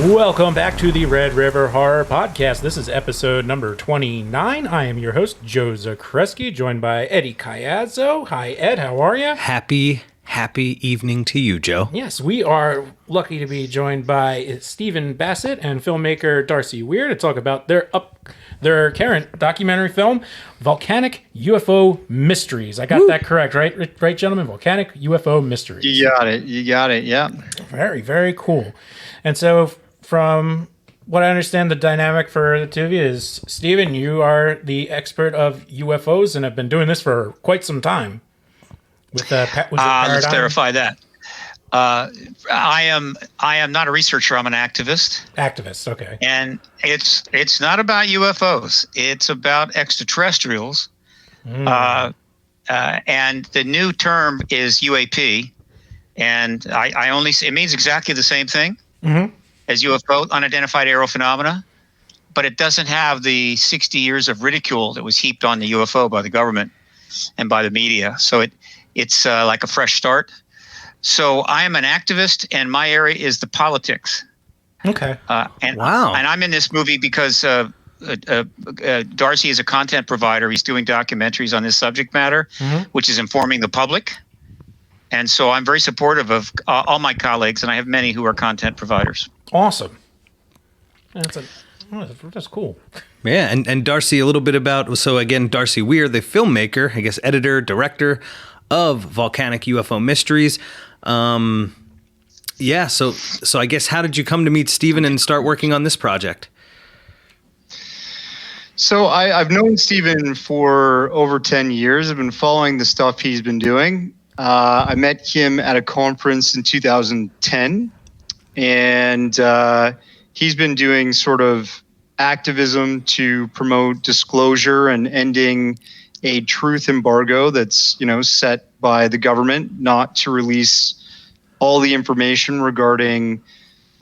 Welcome back to the Red River Horror Podcast. This is episode number 29. I am your host, Joe Zakreski, joined by Eddie Cayazzo. Hi, Ed. How are you? Happy evening to you, Joe. Yes, we are lucky to be joined by Stephen Bassett and filmmaker Darcy Weir to talk about their current documentary film, Volcanic UFO Mysteries. I got that correct, right? Right, gentlemen? Volcanic UFO Mysteries. You got it. Yeah. Very, very cool. And so, from what I understand, the dynamic for the two of you is, Stephen, you are the expert of UFOs and have been doing this for quite some time. Let's clarify that. I am not a researcher. I'm an activist. Activist, okay. And it's not about UFOs. It's about extraterrestrials. And the new term is UAP. And it means exactly the same thing as UFO, unidentified aerial phenomena. But it doesn't have the 60 years of ridicule that was heaped on the UFO by the government and by the media. So it's like a fresh start. So I am an activist, and my area is the politics. Okay. Wow. And I'm in this movie because Darcy is a content provider. He's doing documentaries on this subject matter, which is informing the public. And so I'm very supportive of all my colleagues, and I have many who are content providers. Awesome. That's cool. Yeah, and Darcy, a little bit about, so again, Darcy Weir, the filmmaker, I guess, editor, director of Volcanic UFO Mysteries. So I guess, how did you come to meet Stephen and start working on this project? So I've known Stephen for over 10 years. I've been following the stuff he's been doing. I met him at a conference in 2010, and he's been doing sort of activism to promote disclosure and ending a truth embargo that's, set by the government not to release all the information regarding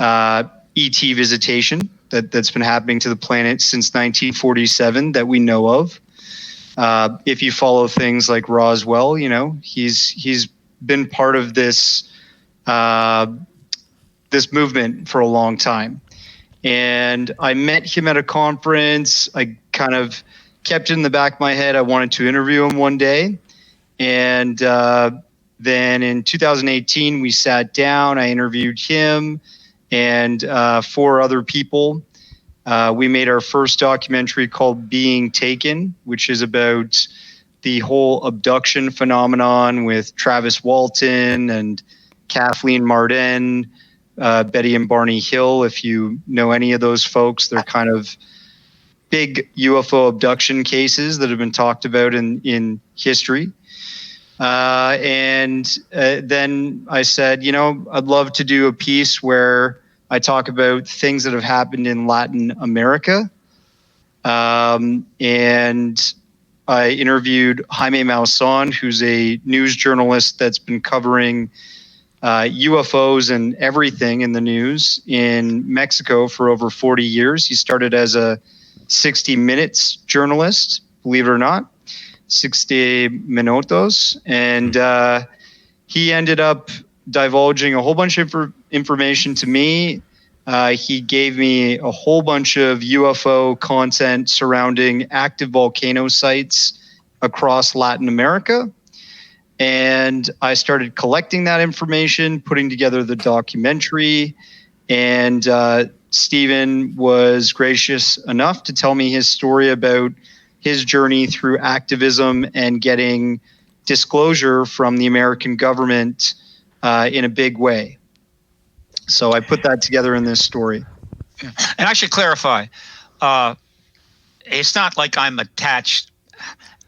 ET visitation that's been happening to the planet since 1947 that we know of. If you follow things like Roswell, he's been part of this this movement for a long time. And I met him at a conference. I kind of kept it in the back of my head. I wanted to interview him one day. And then in 2018, we sat down. I interviewed him and 4 other people. We made our first documentary called Being Taken, which is about the whole abduction phenomenon with Travis Walton and Kathleen Marden, Betty and Barney Hill. If you know any of those folks, they're kind of big UFO abduction cases that have been talked about in history. And then I said, I'd love to do a piece where I talk about things that have happened in Latin America. And I interviewed Jaime Maussan, who's a news journalist that's been covering UFOs and everything in the news in Mexico for over 40 years. He started as a 60 Minutes journalist, believe it or not, 60 Minutos. And he ended up divulging a whole bunch of information to me. He gave me a whole bunch of UFO content surrounding active volcano sites across Latin America. And I started collecting that information, putting together the documentary. And Stephen was gracious enough to tell me his story about his journey through activism and getting disclosure from the American government in a big way. So I put that together in this story. And I should clarify, it's not like I'm attached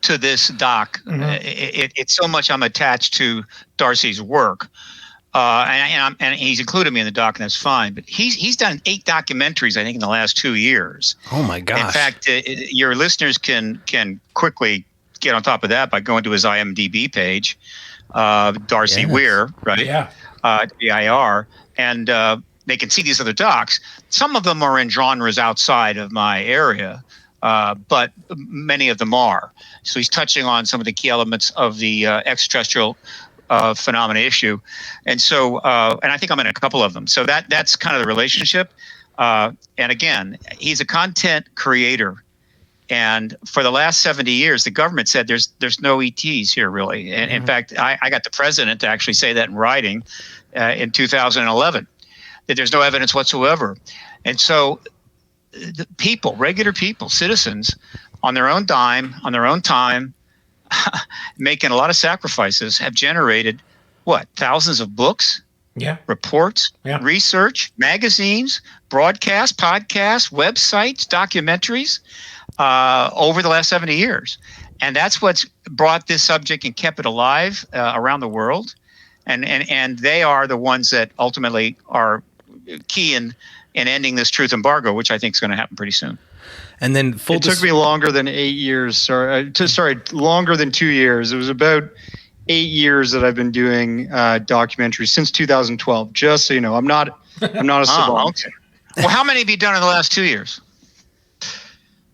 to this doc. It's so much I'm attached to Darcy's work. And he's included me in the doc, and that's fine. But he's done 8 documentaries, I think, in the last 2 years. Oh my gosh! In fact, your listeners can quickly get on top of that by going to his IMDb page, Darcy Weir, right? Yeah. DIR, and they can see these other docs. Some of them are in genres outside of my area, but many of them are. So he's touching on some of the key elements of the extraterrestrial phenomena issue. And so, and I think I'm in a couple of them. So that's kind of the relationship. And again, he's a content creator. And for the last 70 years, the government said there's no ETs here, really. And in fact, I got the president to actually say that in writing in 2011, that there's no evidence whatsoever. And so the people, regular people, citizens, on their own dime, on their own time, making a lot of sacrifices, have generated, thousands of books, reports, research, magazines, broadcasts, podcasts, websites, documentaries, over the last 70 years. And that's what's brought this subject and kept it alive around the world. And they are the ones that ultimately are key in ending this truth embargo, which I think is going to happen pretty soon. And then it took me longer than 8 years. Longer than 2 years. It was about 8 years that I've been doing documentaries since 2012. Just so you know, I'm not a savant. Okay. Well, how many have you done in the last 2 years?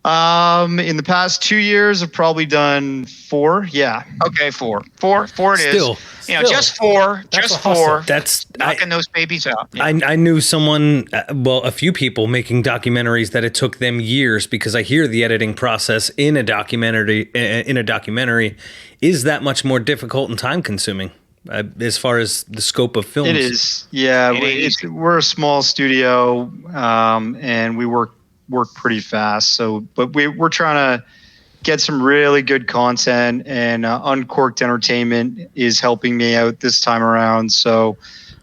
In the past 2 years, I've probably done 4. Yeah. Okay, 4. 4 it is. Still. Just 4. Just 4. That's knocking those babies out. Yeah. I knew someone, a few people making documentaries that it took them years, because I hear the editing process in a documentary is that much more difficult and time consuming. As far as the scope of films. It is. Yeah. We're a small studio, and we work pretty fast. So, but we're trying to get some really good content, and Uncorked Entertainment is helping me out this time around. So,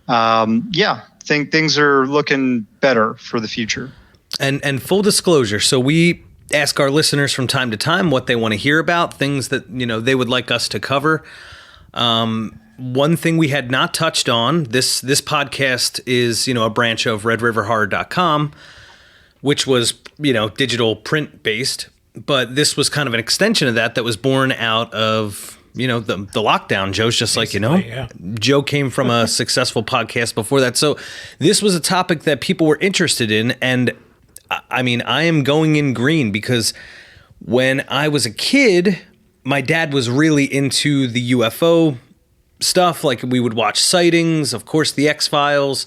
think things are looking better for the future. And full disclosure, so we ask our listeners from time to time what they want to hear about, things that they would like us to cover. One thing we had not touched on, this podcast is a branch of RedRiverHorror.com, which was, digital print based, but this was kind of an extension of that was born out of, the lockdown. Joe's just basically, Joe came from a successful podcast before that. So this was a topic that people were interested in. And I mean, I am going in green because when I was a kid, my dad was really into the UFO stuff. Like, we would watch Sightings, of course, the X-Files.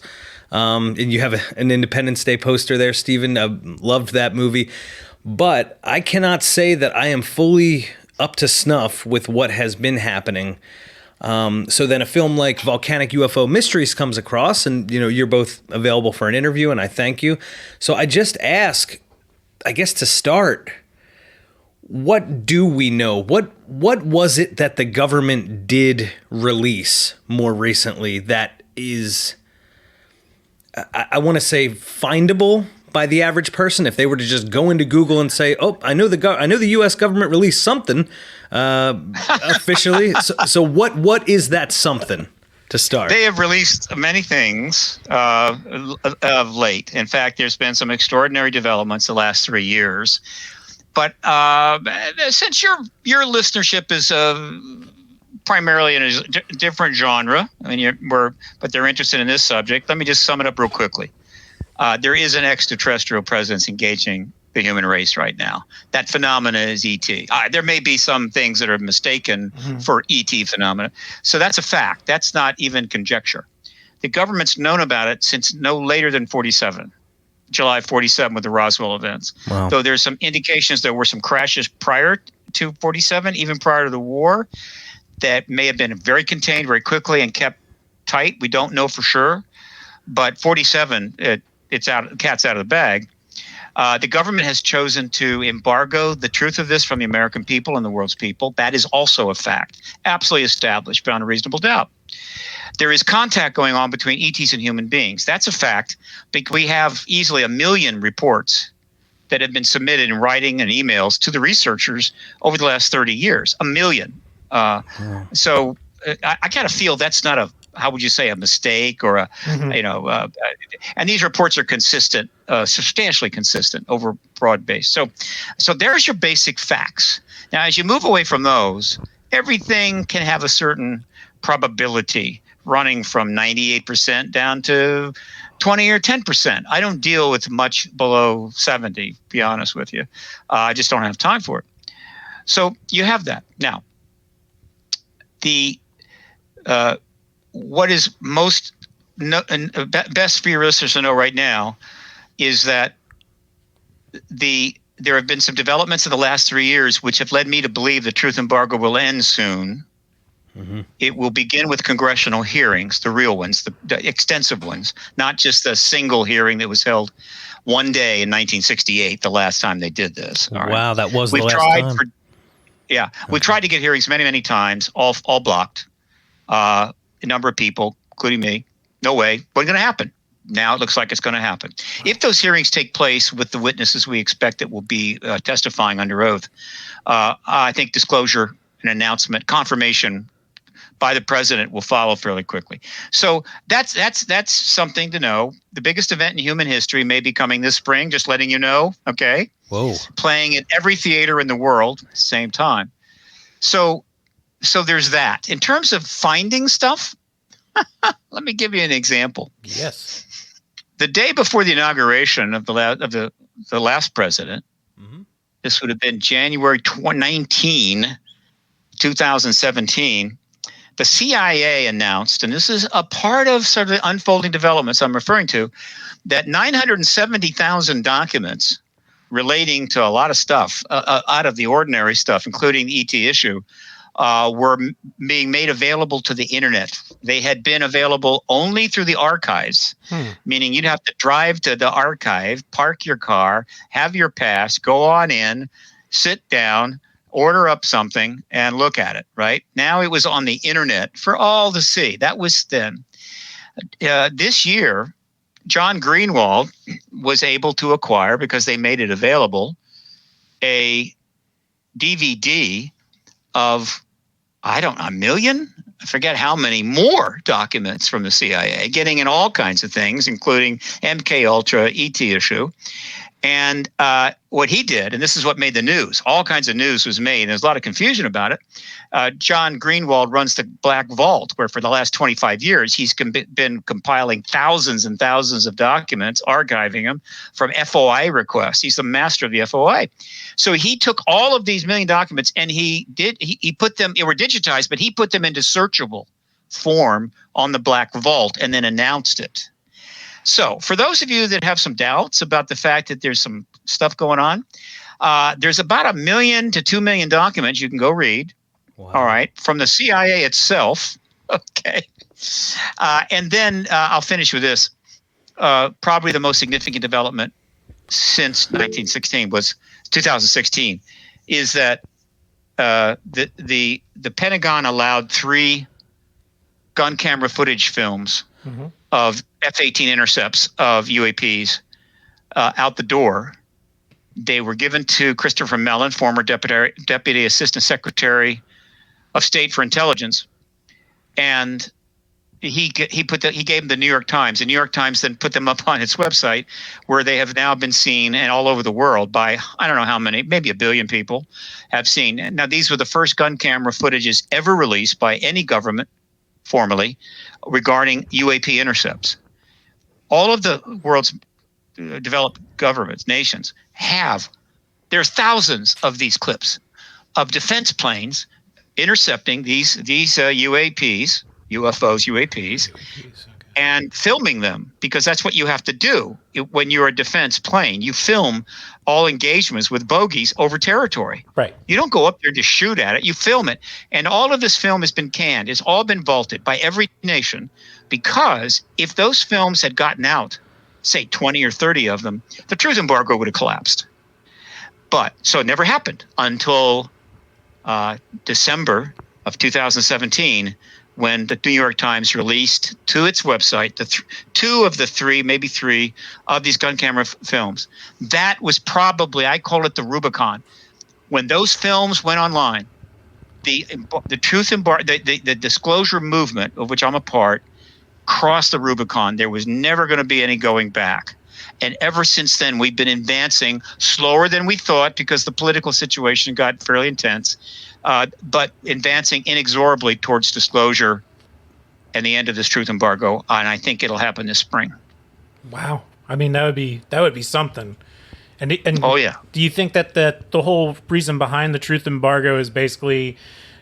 And you have an Independence Day poster there, Stephen. I loved that movie. But I cannot say that I am fully up to snuff with what has been happening. So then a film like Volcanic UFO Mysteries comes across, and you're both available for an interview, and I thank you. So I just ask, I guess to start, what do we know? What was it that the government did release more recently that is, I want to say, findable by the average person? If they were to just go into Google and say, "Oh, I know the U.S. government released something officially." So what is that something to start? They have released many things of late. In fact, there's been some extraordinary developments the last 3 years. But since your listenership is primarily in a different genre, but they're interested in this subject, let me just sum it up real quickly. There is an extraterrestrial presence engaging the human race right now. That phenomena is ET. There may be some things that are mistaken for ET phenomena. So that's a fact. That's not even conjecture. The government's known about it since no later than July 47 with the Roswell events. Wow. Though there's some indications there were some crashes prior to 47, even prior to the war, that may have been very contained very quickly and kept tight. We don't know for sure. But 47, it's out. The cat's out of the bag. The government has chosen to embargo the truth of this from the American people and the world's people. That is also a fact, absolutely established beyond a reasonable doubt. There is contact going on between ETs and human beings. That's a fact. We have easily 1 million reports that have been submitted in writing and emails to the researchers over the last 30 years. 1 million. So I kind of feel that's not how would you say, a mistake or and these reports are consistent, substantially consistent over broad base. So there's your basic facts. Now, as you move away from those, everything can have a certain probability running from 98% down to 20 or 10%. I don't deal with much below 70, to be honest with you. I just don't have time for it. So you have that. Now, what is best for your listeners to know right now is that there have been some developments in the last 3 years which have led me to believe the truth embargo will end soon. Mm-hmm. It will begin with congressional hearings, the real ones, the extensive ones, not just a single hearing that was held one day in 1968, the last time they did this. All right. Wow, that was the last time. We've tried to get hearings many, many times, all blocked. A number of people, including me, no way, wasn't going to happen. Now it looks like it's going to happen. If those hearings take place with the witnesses we expect that will be testifying under oath, I think disclosure, an announcement, confirmation by the president will follow fairly quickly. So that's something to know. The biggest event in human history may be coming this spring, just letting you know, okay? Whoa. Playing at every theater in the world at the same time. So there's that. In terms of finding stuff, let me give you an example. Yes. The day before the inauguration of the last president, mm-hmm. This would have been January 19, 2017, the CIA announced, and this is a part of sort of the unfolding developments I'm referring to, that 970,000 documents relating to a lot of stuff, out of the ordinary stuff, including the ET issue, were being made available to the internet. They had been available only through the archives, meaning you'd have to drive to the archive, park your car, have your pass, go on in, sit down, order up something, and look at it, right? Now it was on the internet for all to see. That was then. This year, John Greenwald was able to acquire, because they made it available, a DVD of, a million? I forget how many more documents from the CIA, getting in all kinds of things, including MK Ultra, ET issue. And what he did, and this is what made the news, all kinds of news was made, and there's a lot of confusion about it. John Greenwald runs the Black Vault, where for the last 25 years, he's been compiling thousands and thousands of documents, archiving them from FOI requests. He's the master of the FOI. So he took all of these million documents and he put them, they were digitized, but he put them into searchable form on the Black Vault and then announced it. So for those of you that have some doubts about the fact that there's some stuff going on, there's about 1 million to 2 million documents you can go read. Wow. All right, from the CIA itself. Okay. And then I'll finish with this. Probably the most significant development since 2016 is that the Pentagon allowed 3 gun camera footage films of F-18 intercepts of UAPs out the door. They were given to Christopher Mellon, former Deputy Assistant Secretary of State for Intelligence, and he gave them the New York Times. The New York Times then put them up on its website, where they have now been seen and all over the world by, I don't know how many, maybe 1 billion people have seen. Now, these were the first gun camera footages ever released by any government formally regarding UAP intercepts. All of the world's developed governments, nations, there's thousands of these clips of defense planes intercepting these UAPs, UFOs, UAPs, and filming them, because that's what you have to do when you're a defense plane. You film all engagements with bogeys over territory. Right. You don't go up there to shoot at it. You film it. And all of this film has been canned. It's all been vaulted by every nation, because if those films had gotten out, say 20 or 30 of them, the truth embargo would have collapsed. But so it never happened until December of 2017, when the New York Times released to its website two of the 3, maybe 3 of these gun camera films. That was probably, I call it the Rubicon. When those films went online, the truth embargo, the disclosure movement, of which I'm a part, crossed the Rubicon. There was never going to be any going back. And ever since then, we've been advancing slower than we thought, because the political situation got fairly intense, but advancing inexorably towards disclosure and the end of this truth embargo. And I think it'll happen this spring. Wow. I mean, that would be something. And oh, yeah. Do you think that the whole reason behind the truth embargo is basically,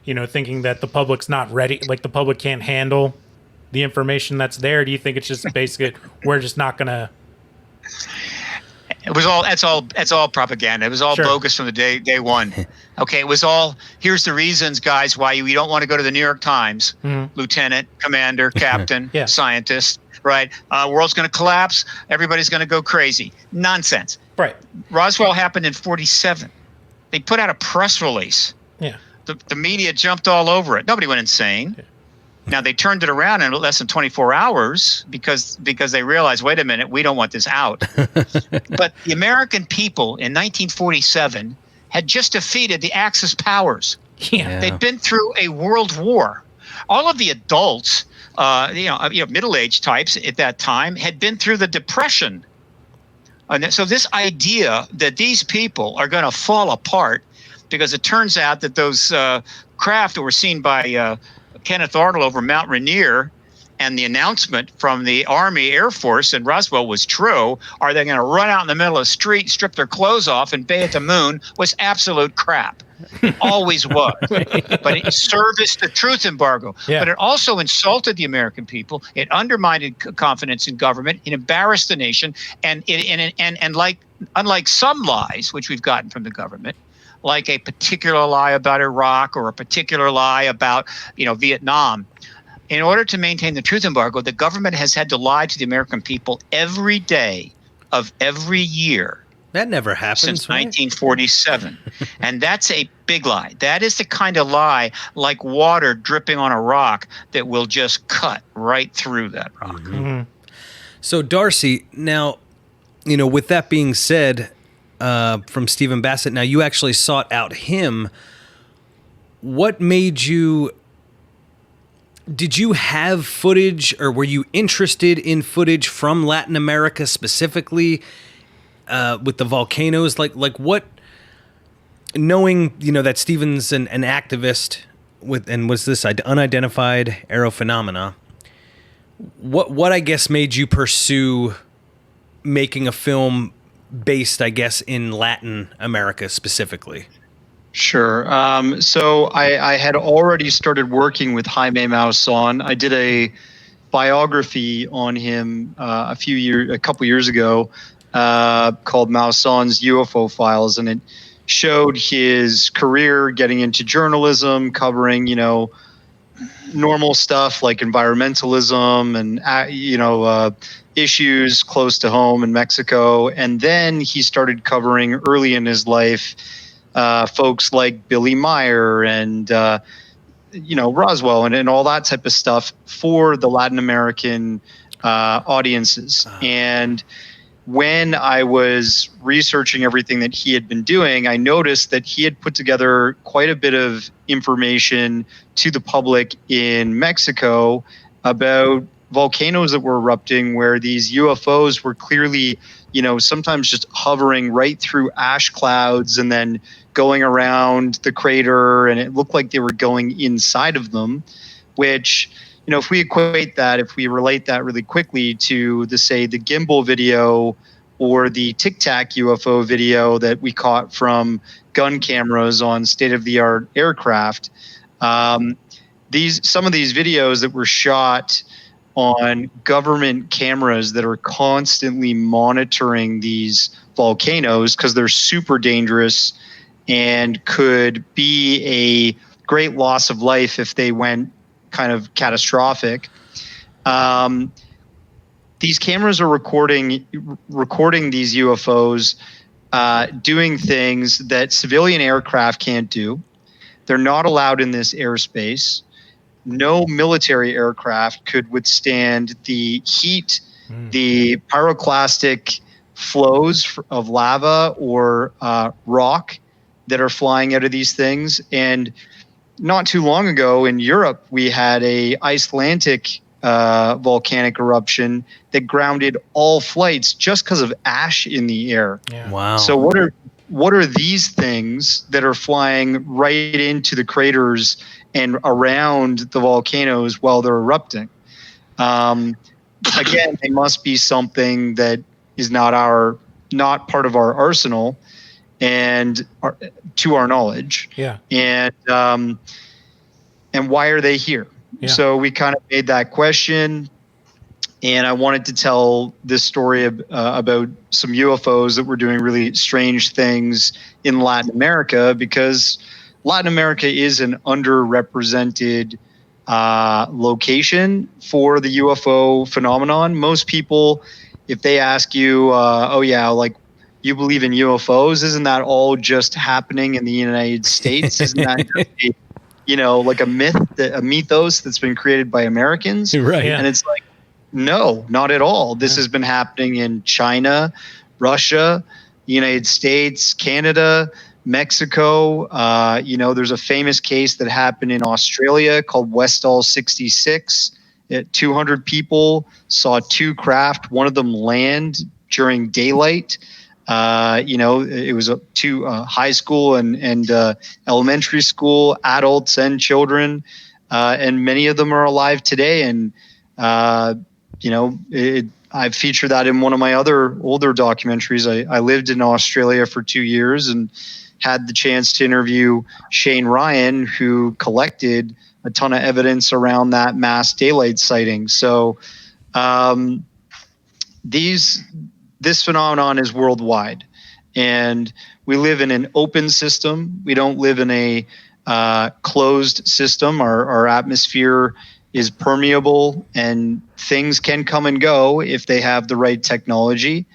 thinking that the public's not ready, like the public can't handle the information that's there? Do you think it's just basically we're just not going to It was all that's all propaganda. It was all Sure. bogus from the day one. Okay, it was all, here's the reasons, guys, why you don't want to go to the New York Times, lieutenant, commander, captain, Yeah. scientist, right? World's going to collapse. Everybody's going to go crazy. Nonsense. Right. Roswell happened in 1947. They put out a press release. Yeah. The media jumped all over it. Nobody went insane. Yeah. Now they turned it around in less than 24 hours because they realized, wait a minute, we don't want this out. But the American people in 1947 had just defeated the Axis powers. Yeah. They'd been through a world war. All of the adults, middle-aged types at that time, had been through the Depression. And so this idea that these people are going to fall apart, because it turns out that those craft that were seen by Kenneth Arnold over Mount Rainier, and the announcement from the Army Air Force in Roswell was true, are they going to run out in the middle of the street, strip their clothes off, and bay at the moon, was absolute crap. Always was. But it serviced the truth embargo. Yeah. But it also insulted the American people. It undermined confidence in government. It embarrassed the nation. And unlike some lies, which we've gotten from the government, like a particular lie about Iraq or a particular lie about, Vietnam, in order to maintain the truth embargo, the government has had to lie to the American people every day of every year That never happened since 1947. And that's a big lie. That is the kind of lie, like water dripping on a rock, that will just cut right through that rock. So, Darcy, now, with that being said, from Stephen Bassett, now you actually sought out him. What made you... Did you have footage, or were you interested in footage from Latin America specifically, with the volcanoes? Like what, knowing, that Stephen's an activist and was this unidentified aerophenomena, what I guess made you pursue making a film based, I guess, in Latin America specifically? Sure. So I had already started working with Jaime Maussan. I did a biography on him a couple years ago called Maussan's UFO Files, and it showed his career getting into journalism, covering normal stuff like environmentalism and issues close to home in Mexico, and then he started covering early in his life folks like Billy Meyer and Roswell and all that type of stuff for the Latin American audiences. And when I was researching everything that he had been doing, I noticed that he had put together quite a bit of information to the public in Mexico about volcanoes that were erupting, where these UFOs were clearly, sometimes just hovering right through ash clouds and then going around the crater, and it looked like they were going inside of them, which, if we relate that really quickly to the gimbal video or the Tic Tac UFO video that we caught from gun cameras on state-of-the-art aircraft, some of these videos that were shot on government cameras that are constantly monitoring these volcanoes because they're super dangerous and could be a great loss of life if they went kind of catastrophic. These cameras are recording these UFOs doing things that civilian aircraft can't do. They're not allowed in this airspace. No military aircraft could withstand the heat, the pyroclastic flows of lava or rock that are flying out of these things. And not too long ago in Europe, we had a Icelandic volcanic eruption that grounded all flights just because of ash in the air. Yeah. Wow. So what are these things that are flying right into the craters and around the volcanoes while they're erupting? Again, they must be something that is not part of our arsenal and to our knowledge. Yeah. And why are they here? Yeah. So we kind of made that question. And I wanted to tell this story about some UFOs that were doing really strange things in Latin America, because Latin America is an underrepresented location for the UFO phenomenon. Most people, if they ask you, oh yeah, like you believe in UFOs, isn't that all just happening in the United States? Isn't that just like a myth, a mythos that's been created by Americans? Right. Yeah. And it's like, no, not at all. This has been happening in China, Russia, United States, Canada, Mexico. There's a famous case that happened in Australia called Westall 66. 200 people saw two craft, one of them land during daylight. It was two high school and elementary school, adults and children, and many of them are alive today. And I featured that in one of my other older documentaries. I lived in Australia for 2 years and had the chance to interview Shane Ryan, who collected a ton of evidence around that mass daylight sighting. So this phenomenon is worldwide, and we live in an open system. We don't live in a closed system. Our atmosphere is permeable, and things can come and go if they have the right technology.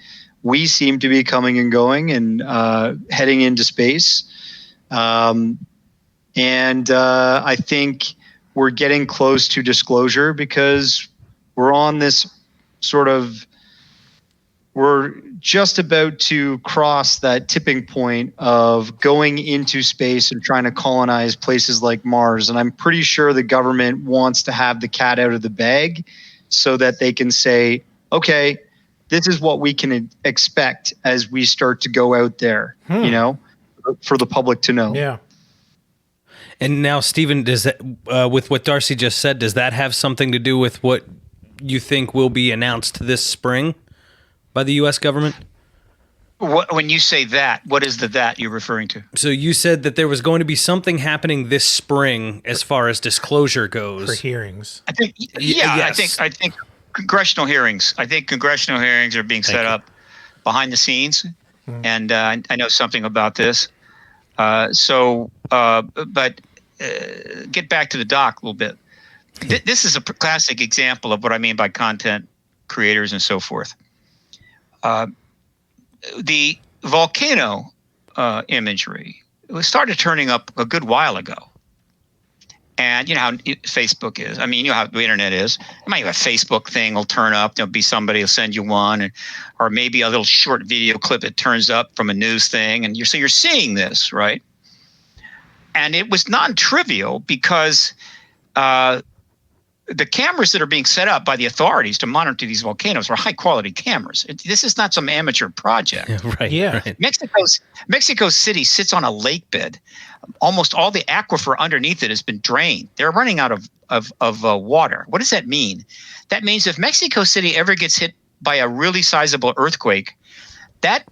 We seem to be coming and going and heading into space. And I think we're getting close to disclosure, because we're on this we're just about to cross that tipping point of going into space and trying to colonize places like Mars. And I'm pretty sure the government wants to have the cat out of the bag so that they can say, okay, this is what we can expect as we start to go out there, for the public to know. Yeah. And now, Stephen, does that, with what Darcy just said, does that have something to do with what you think will be announced this spring by the U.S. government? When you say that, what is the that you're referring to? So you said that there was going to be something happening this spring as far as disclosure goes. For hearings. I think, Yes. I think congressional hearings. I think congressional hearings are being set up behind the scenes, and I know something about this. But get back to the doc a little bit. This is a classic example of what I mean by content creators and so forth. The volcano imagery started turning up a good while ago. And you know how Facebook is. I mean, you know how the internet is. You might have a Facebook thing will turn up. There'll be somebody will send you one, or maybe a little short video clip that turns up from a news thing. And you're seeing this, right? And it was non-trivial because the cameras that are being set up by the authorities to monitor these volcanoes are high-quality cameras. This is not some amateur project. Right. Yeah. Right. Mexico City sits on a lake bed. Almost all the aquifer underneath it has been drained. They're running out of water. What does that mean? That means if Mexico City ever gets hit by a really sizable earthquake, that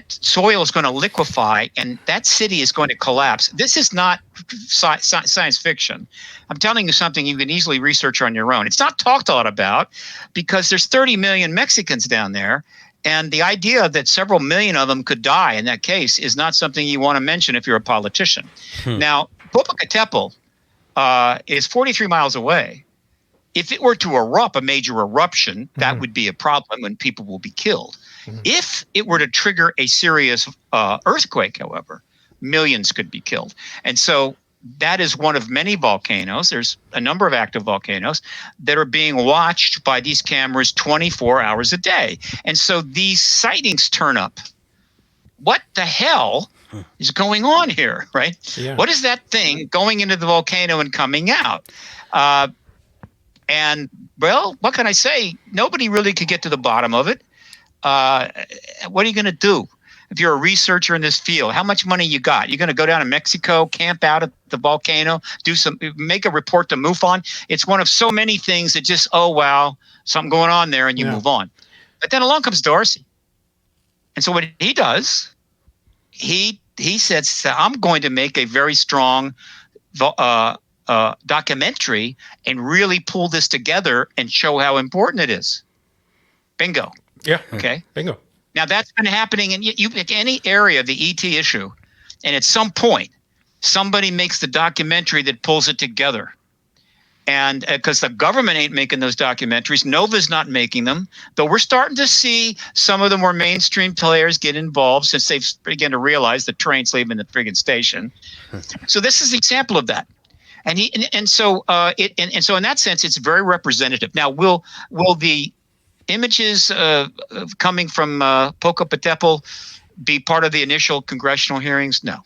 soil is going to liquefy and that city is going to collapse. This is not science fiction. I'm telling you something you can easily research on your own. It's not talked a lot about because there's 30 million Mexicans down there. And the idea that several million of them could die in that case is not something you want to mention if you're a politician. Now, Popocatépetl is 43 miles away. If it were to erupt, a major eruption, that would be a problem and people will be killed. If it were to trigger a serious earthquake, however, millions could be killed. And so that is one of many volcanoes. There's a number of active volcanoes that are being watched by these cameras 24 hours a day. And so these sightings turn up. What the hell is going on here, right? Yeah. What is that thing going into the volcano and coming out? And, well, what can I say? Nobody really could get to the bottom of it. What are you going to do? If you're a researcher in this field, how much money you got? You're going to go down to Mexico, camp out at the volcano, make a report to MUFON. It's one of so many things that just, oh, wow, something going on there, and you move on. But then along comes Darcy. And so what he does, he says, I'm going to make a very strong documentary and really pull this together and show how important it is. Bingo. Yeah. Okay. Bingo. Now that's been happening in you pick any area of the ET issue, and at some point, somebody makes the documentary that pulls it together. And because the government ain't making those documentaries, Nova's not making them, though we're starting to see some of the more mainstream players get involved since they've begun to realize the train's leaving the friggin' station. So this is an example of that. So in that sense, it's very representative. Now, will the images coming from Popocatépetl be part of the initial congressional hearings? No.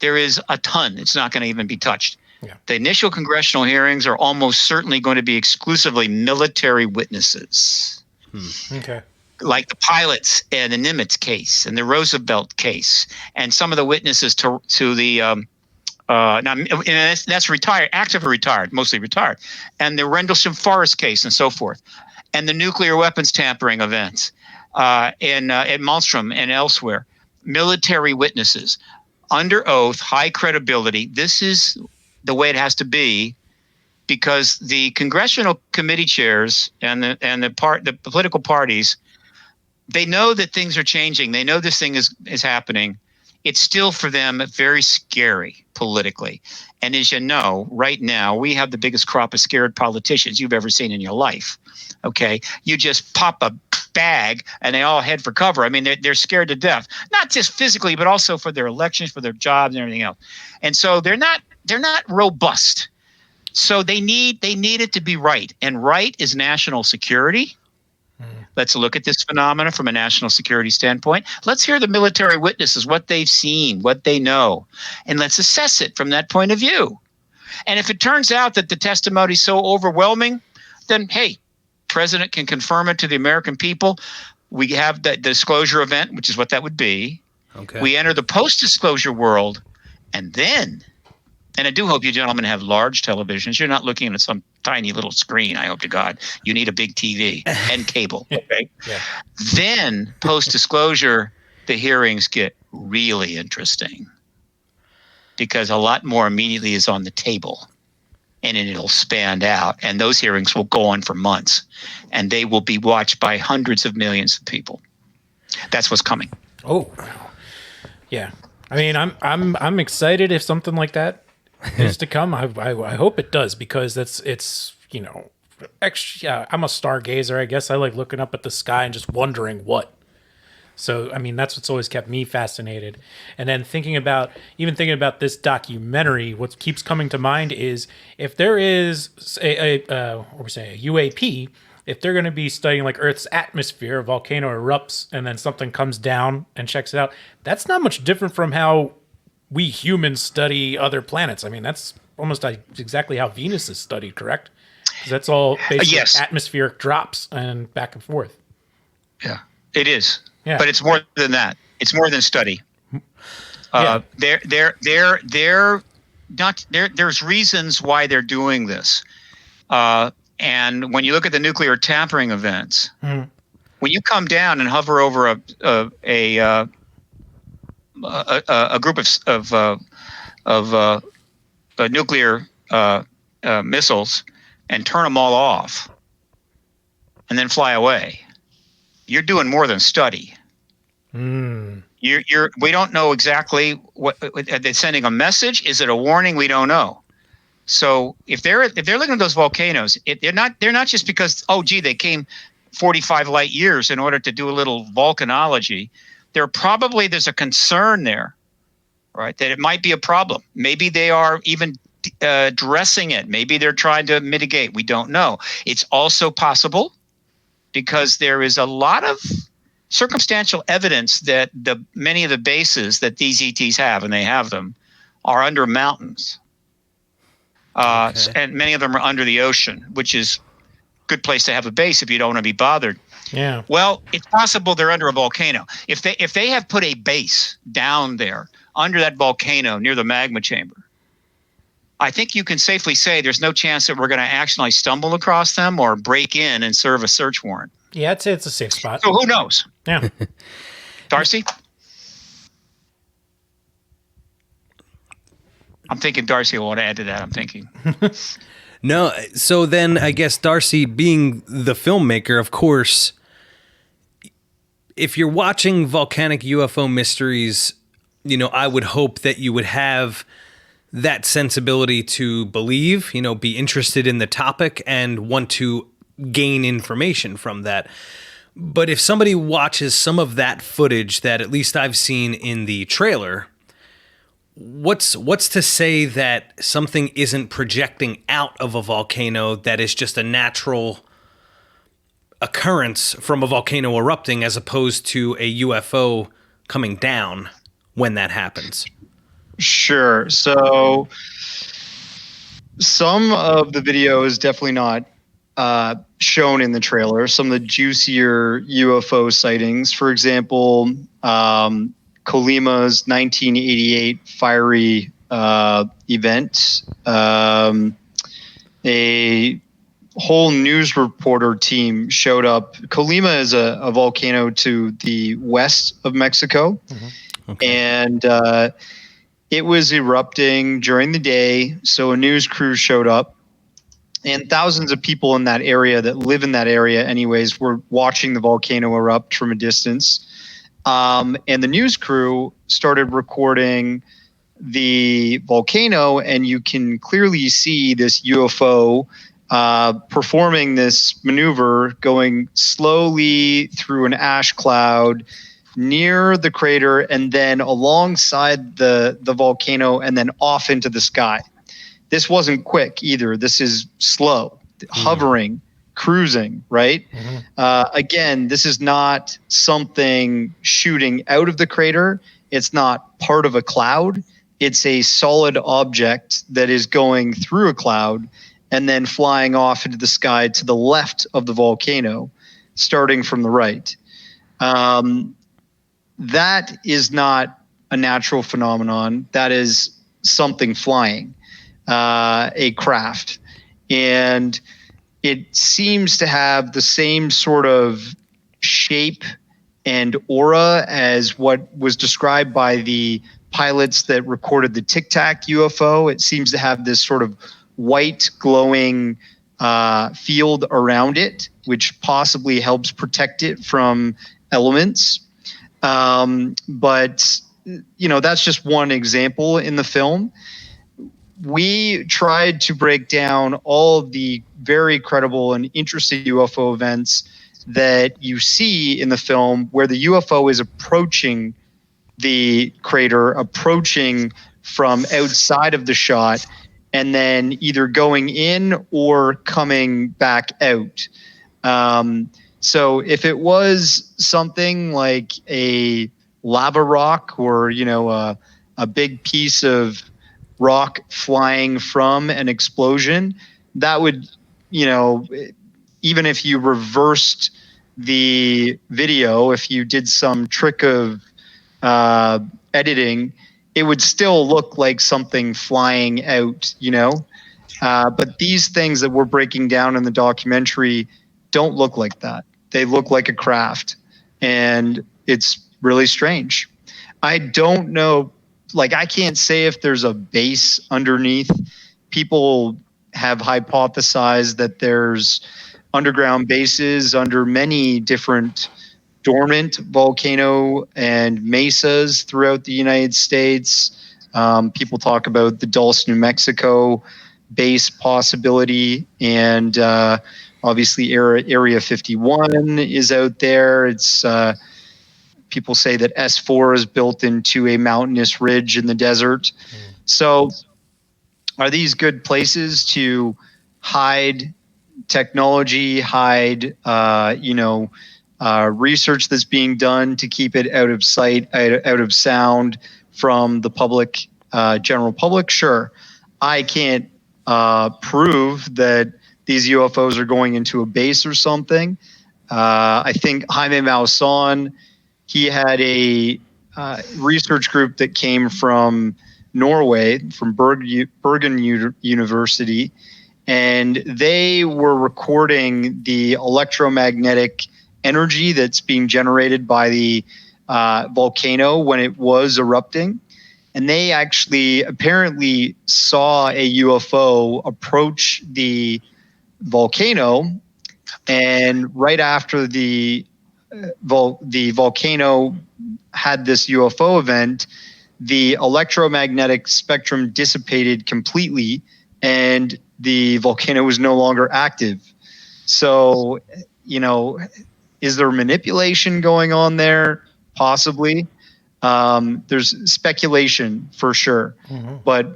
There is a ton. It's not going to even be touched. Yeah. The initial congressional hearings are almost certainly going to be exclusively military witnesses. Okay. Like the pilots and the Nimitz case and the Roosevelt case and some of the witnesses to the now that's retired, active or retired, mostly retired, and the Rendlesham Forest case and so forth, and the nuclear weapons tampering events at Malmstrom and elsewhere. Military witnesses under oath, high credibility. This is the way it has to be, because the congressional committee chairs and the political parties, they know that things are changing. They know this thing is happening. It's still for them very scary politically. And as you know, right now we have the biggest crop of scared politicians you've ever seen in your life. Okay, you just pop a bag and they all head for cover. I mean, they're scared to death, not just physically, but also for their elections, for their jobs, and everything else. And so they're not robust. So they need it to be right, and right is national security. Let's look at this phenomenon from a national security standpoint. Let's hear the military witnesses, what they've seen, what they know, and let's assess it from that point of view. And if it turns out that the testimony is so overwhelming, then hey, president can confirm it to the American people. We have the disclosure event, which is what that would be. Okay. We enter the post-disclosure world, and then, and I do hope you gentlemen have large televisions. You're not looking at some tiny little screen, I hope to God. You need a big TV and cable. Okay. Yeah. Then, post-disclosure, the hearings get really interesting, because a lot more immediately is on the table. And then it'll span out, and those hearings will go on for months, and they will be watched by hundreds of millions of people. That's what's coming. Oh, yeah. I mean, I'm excited if something like that is to come. I hope it does, because it's extra. I'm a stargazer, I guess. I like looking up at the sky and just wondering what. So, I mean, that's what's always kept me fascinated. And then thinking about this documentary, what keeps coming to mind is if there is a UAP, if they're going to be studying like Earth's atmosphere, a volcano erupts and then something comes down and checks it out, that's not much different from how we humans study other planets. I mean, that's almost exactly how Venus is studied, correct? Because that's all basically atmospheric drops and back and forth. Yeah, it is. Yeah. But it's more than that. It's more than study. There's reasons why they're doing this. And when you look at the nuclear tampering events, when you come down and hover over a group of nuclear missiles and turn them all off and then fly away, you're doing more than study. We don't know exactly what are they sending a message. Is it a warning? We don't know. So if they're looking at those volcanoes, they're not just because they came 45 light years in order to do a little volcanology. There's a concern there, right? That it might be a problem. Maybe they are even addressing it. Maybe they're trying to mitigate. We don't know. It's also possible, because there is a lot of circumstantial evidence that many of the bases that these ETs have, and they have them, are under mountains. And many of them are under the ocean, which is a good place to have a base if you don't want to be bothered. Yeah. Well, it's possible they're under a volcano. If they have put a base down there under that volcano near the magma chamber, I think you can safely say there's no chance that we're going to actually stumble across them or break in and serve a search warrant. Yeah, I'd say it's a safe spot. So who knows? Yeah. Darcy? I'm thinking Darcy will want to add to that. I'm thinking. No, so then I guess Darcy, being the filmmaker, of course, if you're watching Volcanic UFO Mysteries, I would hope that you would have that sensibility to believe, be interested in the topic and want to gain information from that. But if somebody watches some of that footage that at least I've seen in the trailer, what's to say that something isn't projecting out of a volcano that is just a natural occurrence from a volcano erupting as opposed to a UFO coming down when that happens? Sure. So some of the video is definitely not shown in the trailer. Some of the juicier UFO sightings, for example, Kolima's 1988 fiery event. A whole news reporter team showed up. Colima is a volcano to the west of Mexico. Mm-hmm. Okay. And it was erupting during the day. So a news crew showed up. And thousands of people in that area that live in that area anyways were watching the volcano erupt from a distance. And the news crew started recording the volcano, and you can clearly see this UFO performing this maneuver, going slowly through an ash cloud near the crater and then alongside the volcano and then off into the sky. This wasn't quick either. This is slow, hovering, cruising, right? Mm-hmm. Again, this is not something shooting out of the crater. It's not part of a cloud. It's a solid object that is going through a cloud and then flying off into the sky to the left of the volcano, starting from the right. That is not a natural phenomenon. That is something flying, a craft. And it seems to have the same sort of shape and aura as what was described by the pilots that recorded the Tic Tac UFO. It seems to have this sort of white glowing field around it, which possibly helps protect it from elements. But, that's just one example in the film. We tried to break down all of the very credible and interesting UFO events that you see in the film where the UFO is approaching the crater, approaching from outside of the shot, and then either going in or coming back out. So if it was something like a lava rock or, a big piece of rock flying from an explosion, that would, even if you reversed the video, if you did some trick of editing, it would still look like something flying out, but these things that we're breaking down in the documentary don't look like that. They look like a craft, and it's really strange. I don't know, I can't say if there's a base underneath. People have hypothesized that there's underground bases under many different dormant volcano and mesas throughout the United States. People talk about the Dulce, New Mexico base possibility, and obviously Area 51 is out there. It's people say that S4 is built into a mountainous ridge in the desert. So are these good places to hide technology, hide research that's being done to keep it out of sight, out of sound from the public, general public? Sure. I can't prove that these UFOs are going into a base or something. I think Jaime Maussan, he had a research group that came from Norway, from Bergen University, and they were recording the electromagnetic energy that's being generated by the volcano when it was erupting. and they actually apparently saw a UFO approach the volcano, and right after the volcano had this UFO event, the electromagnetic spectrum dissipated completely, and the volcano was no longer active. So, is there manipulation going on there? Possibly. There's speculation for sure. Mm-hmm. But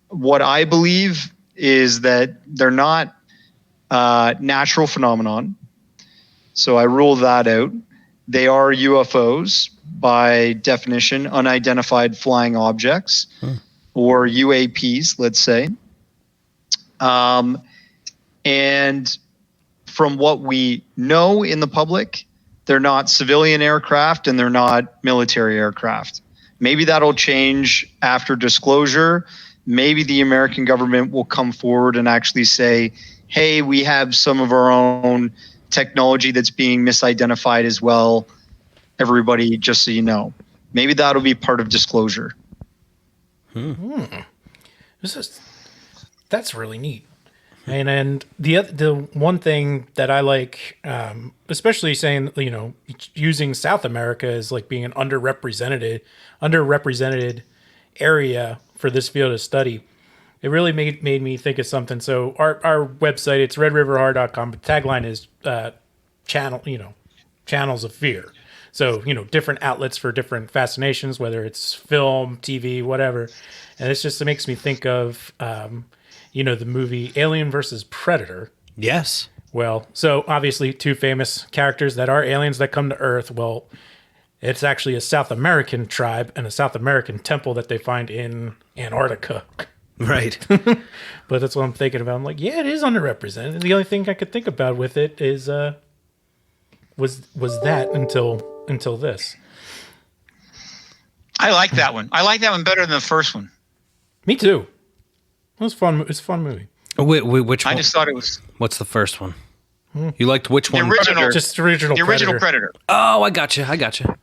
what I believe is that they're not natural phenomenon. So I rule that out. They are UFOs by definition, unidentified flying objects, or UAPs, let's say. And from what we know in the public, they're not civilian aircraft and they're not military aircraft. Maybe that'll change after disclosure. Maybe the American government will come forward and actually say, hey, we have some of our own technology that's being misidentified as well. Everybody, just so you know. Maybe that'll be part of disclosure. That's really neat. And the one thing that I like, especially saying, using South America as like being an underrepresented area for this field of study, it really made me think of something. So our website, it's redriverhorror.com, but tagline is channels of fear. So, different outlets for different fascinations, whether it's film, TV, whatever. And it makes me think of the movie Alien versus Predator. Yes. Well, so obviously two famous characters that are aliens that come to Earth. Well, it's actually a South American tribe and a South American temple that they find in Antarctica. Right. But that's what I'm thinking about. I'm like, yeah, it is underrepresented. The only thing I could think about with it is was that until this. I like that one. I like that one better than the first one. Me too. It was fun. It's a fun movie. Wait, which one? I just thought it was. What's the first one? You liked which one? The original. Just the original. The original Predator. Oh, I gotcha.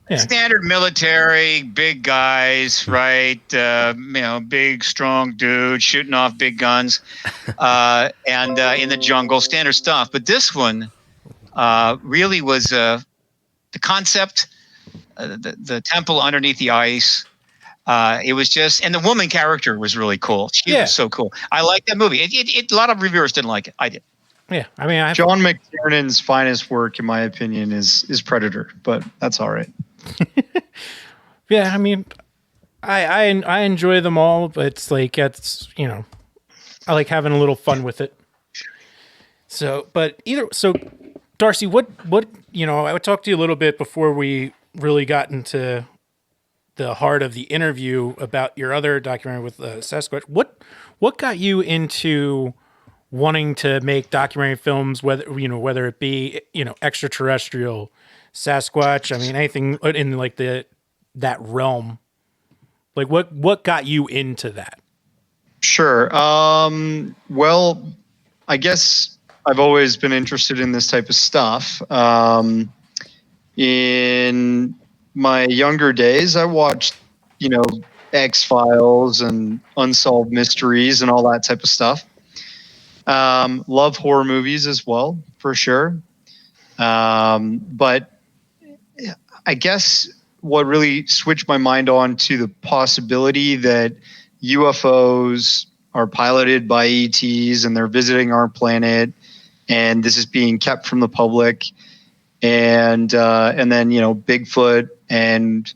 Yeah. Standard military, big guys, right? Big, strong dude shooting off big guns, and in the jungle, standard stuff. But this one really was the concept, the temple underneath the ice. It was just, and the woman character was really cool. She was so cool. I like that movie. A lot of reviewers didn't like it. I did. Yeah, I mean, John McTiernan's finest work, in my opinion, is Predator, but that's all right. Yeah, I mean, I enjoy them all, but it's like I like having a little fun with it. So, Darcy, what I would talk to you a little bit before we really got into the heart of the interview about your other documentary with Sasquatch. What got you into wanting to make documentary films, whether it be extraterrestrial, Sasquatch, I mean anything in like that realm? Like what got you into that? Sure. Well, I guess I've always been interested in this type of stuff. In my younger days, I watched, X-Files and Unsolved Mysteries and all that type of stuff. Love horror movies as well, for sure. But I guess what really switched my mind on to the possibility that UFOs are piloted by ETs and they're visiting our planet, and this is being kept from the public, and then Bigfoot, and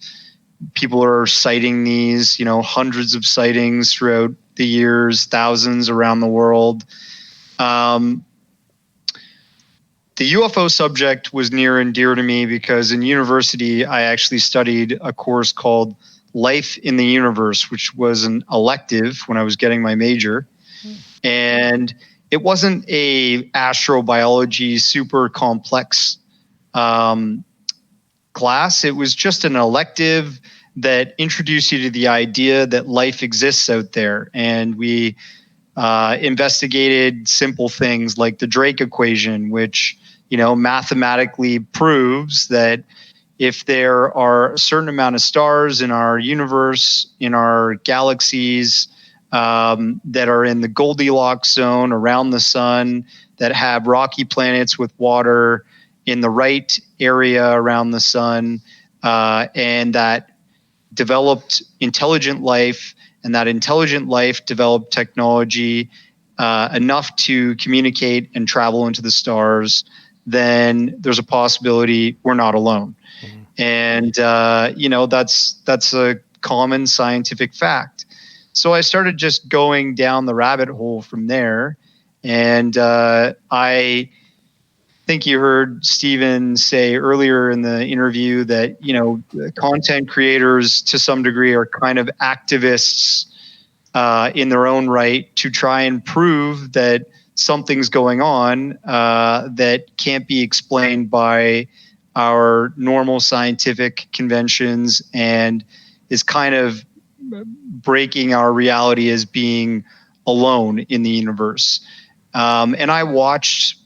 people are citing these, hundreds of sightings throughout the years, thousands around the world. The UFO subject was near and dear to me because in university, I actually studied a course called Life in the Universe, which was an elective when I was getting my major. And it wasn't a astrobiology super complex class. It was just an elective that introduced you to the idea that life exists out there. And we investigated simple things like the Drake equation, which, mathematically proves that, if there are a certain amount of stars in our universe, in our galaxies, that are in the Goldilocks zone around the sun, that have rocky planets with water in the right area around the sun, and that developed intelligent life, and that intelligent life developed technology enough to communicate and travel into the stars, then there's a possibility we're not alone. And, that's a common scientific fact. So I started just going down the rabbit hole from there. And I think you heard Stephen say earlier in the interview that, content creators to some degree are kind of activists in their own right to try and prove that something's going on that can't be explained by our normal scientific conventions and is kind of breaking our reality as being alone in the universe. And I watched,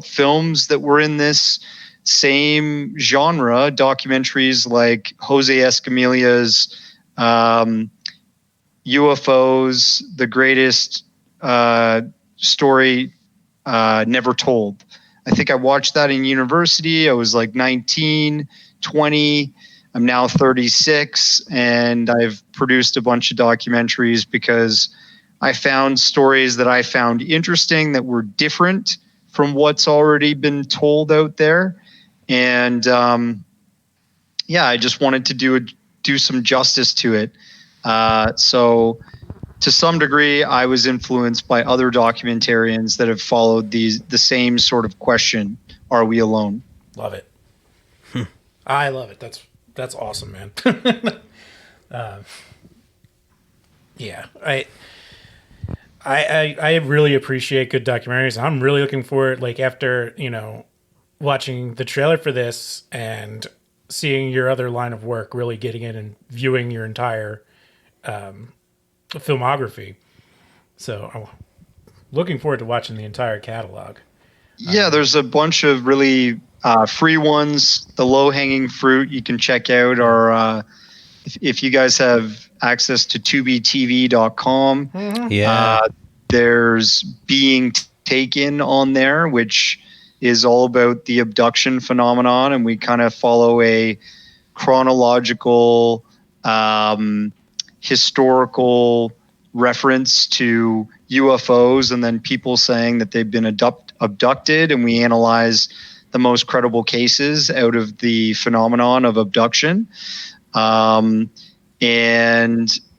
films that were in this same genre, documentaries like Jose Escamilla's UFOs, the greatest story never told. I think I watched that in university. I was like 19, 20. I'm now 36, and I've produced a bunch of documentaries because I found stories that I found interesting that were different from what's already been told out there. And I just wanted to do some justice to it. So to some degree, I was influenced by other documentarians that have followed the same sort of question: are we alone? Love it. I love it. That's awesome, man. I really appreciate good documentaries. I'm really looking forward, like after watching the trailer for this and seeing your other line of work, really getting in and viewing your entire filmography. So I'm looking forward to watching the entire catalog. Yeah, there's a bunch of really free ones. The low-hanging fruit you can check out are if you guys have access to tubetv.com. Yeah. There's Being Taken on there, which is all about the abduction phenomenon, and we kind of follow a chronological historical reference to UFOs and then people saying that they've been abducted, and we analyze the most credible cases out of the phenomenon of abduction. And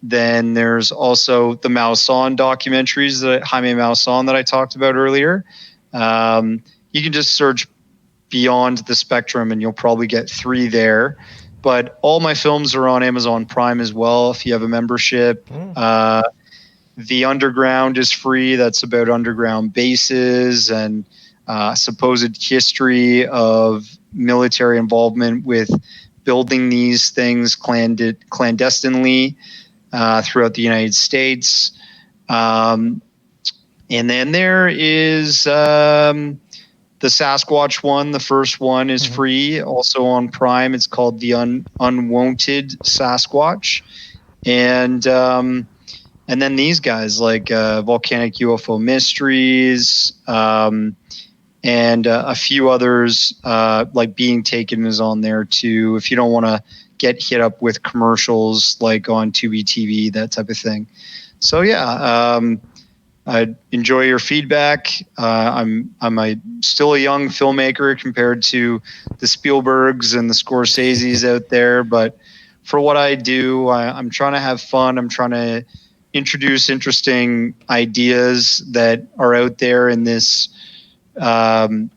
then there's also the Maussan documentaries, that Jaime Maussan that I talked about earlier. You can just search Beyond the Spectrum and you'll probably get 3 there. But all my films are on Amazon Prime as well if you have a membership. The Underground is free. That's about underground bases and supposed history of military involvement with building these things clandestinely throughout the United States. And then there is the Sasquatch one. The first one is free, also on Prime. It's called The Unwanted Sasquatch. And then these guys like Volcanic UFO Mysteries, and a few others like Being Taken is on there too, if you don't want to get hit up with commercials like on Tubi TV, that type of thing. So I enjoy your feedback. I'm still a young filmmaker compared to the Spielbergs and the Scorseses out there, but for what I do, I'm trying to have fun. I'm trying to introduce interesting ideas that are out there in this phenomenon,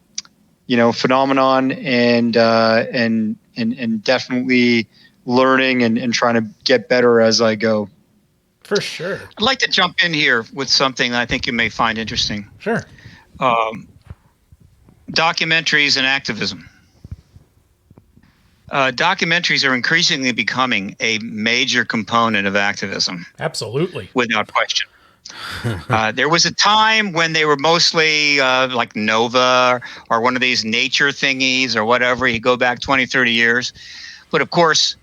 and definitely learning and trying to get better as I go. For sure. I'd like to jump in here with something I think you may find interesting. Sure. Documentaries and activism. Documentaries are increasingly becoming a major component of activism. Absolutely. Without question. There was a time when they were mostly like Nova or one of these nature thingies or whatever. You go back 20, 30 years. But of course,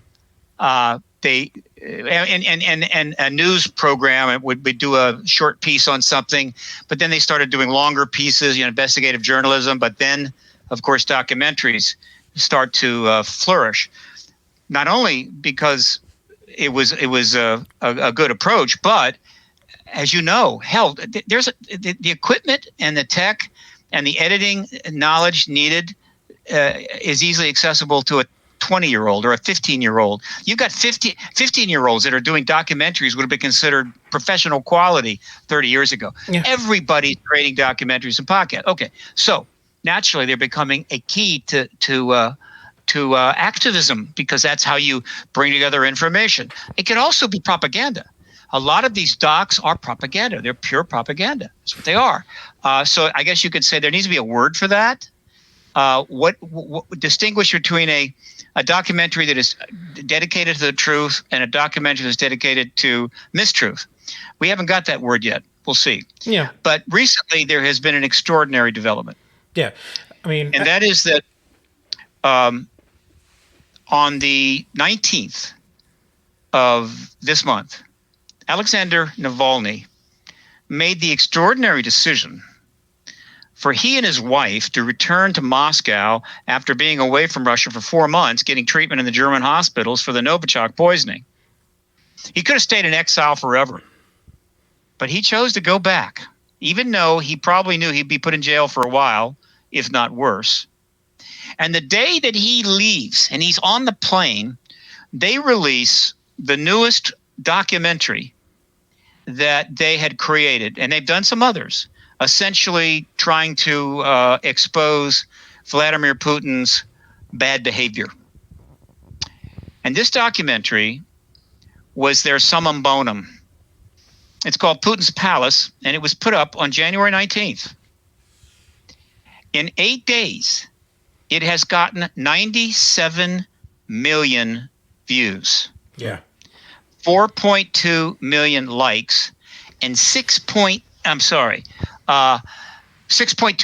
they and a news program would do a short piece on something, but then they started doing longer pieces, investigative journalism. But then, of course, documentaries start to flourish. Not only because it was a good approach, but as you know, hell, there's the equipment and the tech and the editing knowledge needed is easily accessible to a 20-year-old or a 15-year-old. You've got 15-year-olds that are doing documentaries would have been considered professional quality 30 years ago. Yeah. Everybody's creating documentaries and podcasts. Okay, so naturally they're becoming a key to activism, because that's how you bring together information. It can also be propaganda. A lot of these docs are propaganda. They're pure propaganda. That's what they are. So I guess you could say there needs to be a word for that. What distinguish between a documentary that is dedicated to the truth and a documentary that's dedicated to mistruth? We haven't got that word yet. We'll see. Yeah. But recently there has been an extraordinary development. Yeah. And that is that on the 19th of this month, Alexander Navalny made the extraordinary decision for he and his wife to return to Moscow after being away from Russia for 4 months, getting treatment in the German hospitals for the Novichok poisoning. He could have stayed in exile forever, but he chose to go back, even though he probably knew he'd be put in jail for a while, if not worse. And the day that he leaves and he's on the plane, they release the newest documentary that they had created, and they've done some others, essentially trying to expose Vladimir Putin's bad behavior. And this documentary was their summum bonum. It's called Putin's Palace, and it was put up on January 19th. In 8 days, it has gotten 97 million views. Yeah. 4.2 million likes and 6.2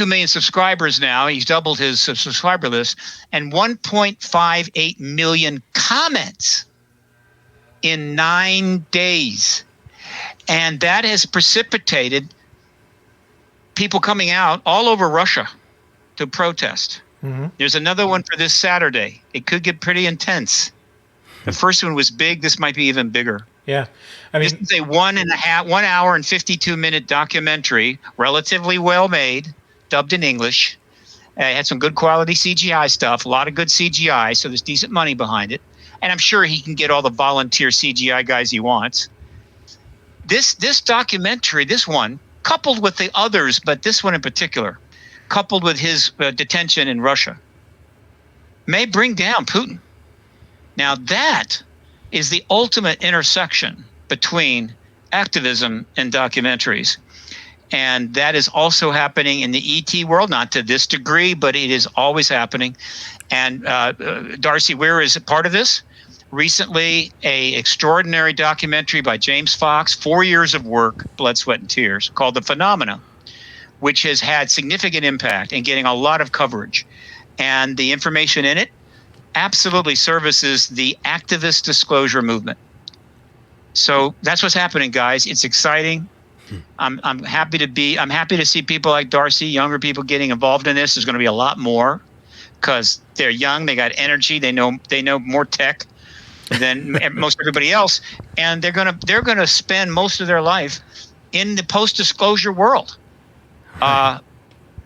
million subscribers now. He's doubled his subscriber list, and 1.58 million comments in 9 days. And that has precipitated people coming out all over Russia to protest. Mm-hmm. There's another one for this Saturday. It could get pretty intense. The first one was big. This might be even bigger. Yeah. This is a 1 hour and 52-minute documentary, relatively well made, dubbed in English. It had some good quality CGI stuff, a lot of good CGI, so there's decent money behind it. And I'm sure he can get all the volunteer CGI guys he wants. This documentary, this one, coupled with the others, but this one in particular, coupled with his detention in Russia, may bring down Putin. Now that is the ultimate intersection between activism and documentaries. And that is also happening in the ET world, not to this degree, but it is always happening. And Darcy Weir is a part of this. Recently, a extraordinary documentary by James Fox, 4 years of work, blood, sweat, and tears, called The Phenomena, which has had significant impact and getting a lot of coverage. And the information in it absolutely services the activist disclosure movement. So that's what's happening, guys. It's exciting. I'm happy to see people like Darcy, younger people getting involved in this. There's going to be a lot more because they're young, they got energy, they know more tech than most everybody else, and they're going to spend most of their life in the post-disclosure world. And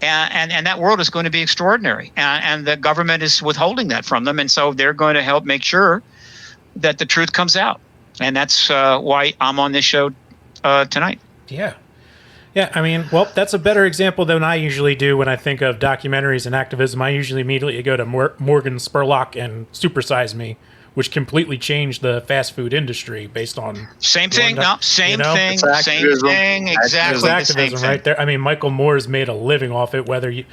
that world is going to be extraordinary, and the government is withholding that from them, and so they're going to help make sure that the truth comes out, and that's why I'm on this show tonight. Yeah. Well, that's a better example than I usually do when I think of documentaries and activism. I usually immediately go to Morgan Spurlock and Super Size Me, which completely changed the fast food industry based on same thing, exactly it's activism right there. Michael Moore's made a living off it. Whether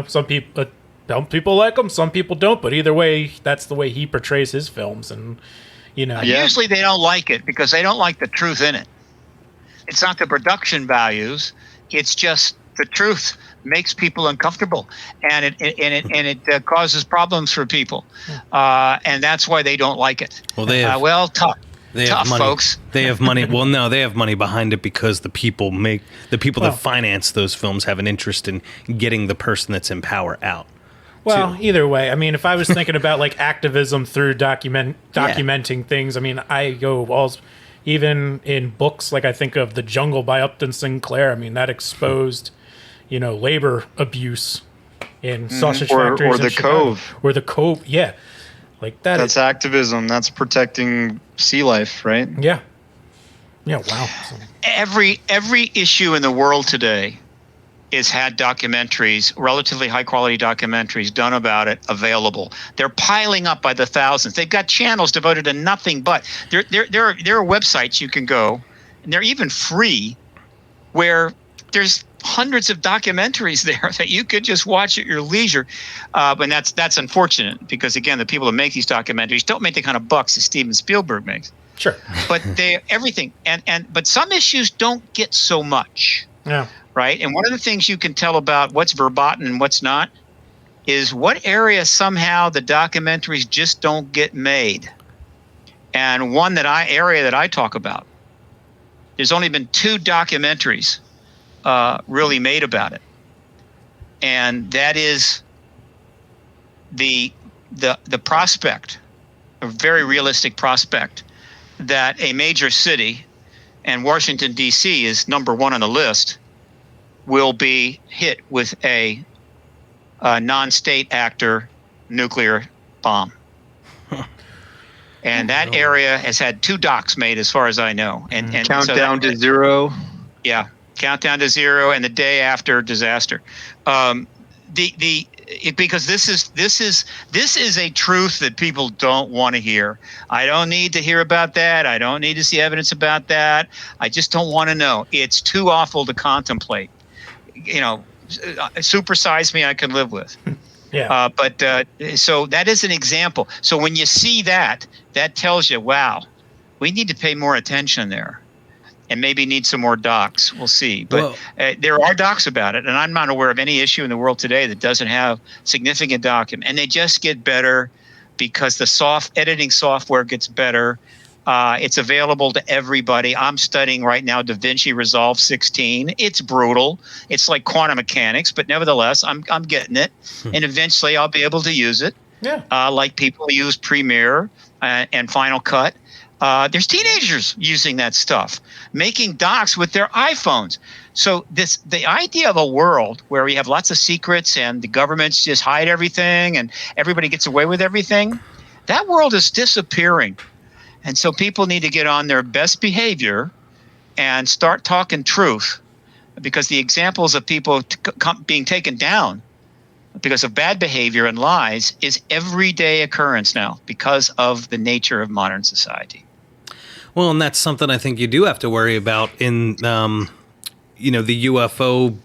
some people like him, some people don't, but either way, that's the way he portrays his films, and usually they don't like it because they don't like the truth in it. It's not the production values. It's just the truth makes people uncomfortable, and it causes problems for people, and that's why they don't like it. Well, they have tough. They Tough, have money. folks. They have money. Well, no, they have money behind it because the people that finance those films have an interest in getting the person that's in power out. Well, either way, I mean, if I was thinking about like activism through documenting things, I mean, I go walls. Even in books, like I think of The Jungle by Upton Sinclair. I mean, that exposed, labor abuse in sausage factories or the Cove. Or the Cove, yeah. Like that's activism. That's protecting sea life, right? Yeah. Yeah, wow. Every issue in the world today has had documentaries, relatively high quality documentaries done about it available. They're piling up by the thousands. They've got channels devoted to nothing but. There are websites you can go, and they're even free, where there's hundreds of documentaries there that you could just watch at your leisure. And that's unfortunate, because again, the people that make these documentaries don't make the kind of bucks that Steven Spielberg makes. Sure. But they everything but some issues don't get so much. Yeah. Right. And one of the things you can tell about what's verboten and what's not is what area somehow the documentaries just don't get made. And area that I talk about, there's only been 2 documentaries really made about it. And that is the prospect, a very realistic prospect, that a major city, and Washington, D.C. is number 1 on the list, will be hit with a non-state actor nuclear bomb. And that area has had 2 docs made, as far as I know. And Countdown to Zero. Yeah, Countdown to Zero, and the day after disaster. Because this is a truth that people don't want to hear. I don't need to hear about that. I don't need to see evidence about that. I just don't want to know. It's too awful to contemplate. Supersize me, I can live with. Yeah. So that is an example. So when you see that tells you, wow, we need to pay more attention there, and maybe need some more docs. We'll see. But there are docs about it, and I'm not aware of any issue in the world today that doesn't have significant document. And they just get better because the editing software gets better. It's available to everybody. I'm studying right now DaVinci Resolve 16. It's brutal. It's like quantum mechanics, but nevertheless, I'm getting it, and eventually I'll be able to use it. Yeah. Like people use Premiere and Final Cut. There's teenagers using that stuff, making docs with their iPhones. So the idea of a world where we have lots of secrets and the governments just hide everything and everybody gets away with everything, that world is disappearing. And so people need to get on their best behavior and start talking truth, because the examples of people being taken down because of bad behavior and lies is everyday occurrence now because of the nature of modern society. Well, and that's something I think you do have to worry about in, the UFO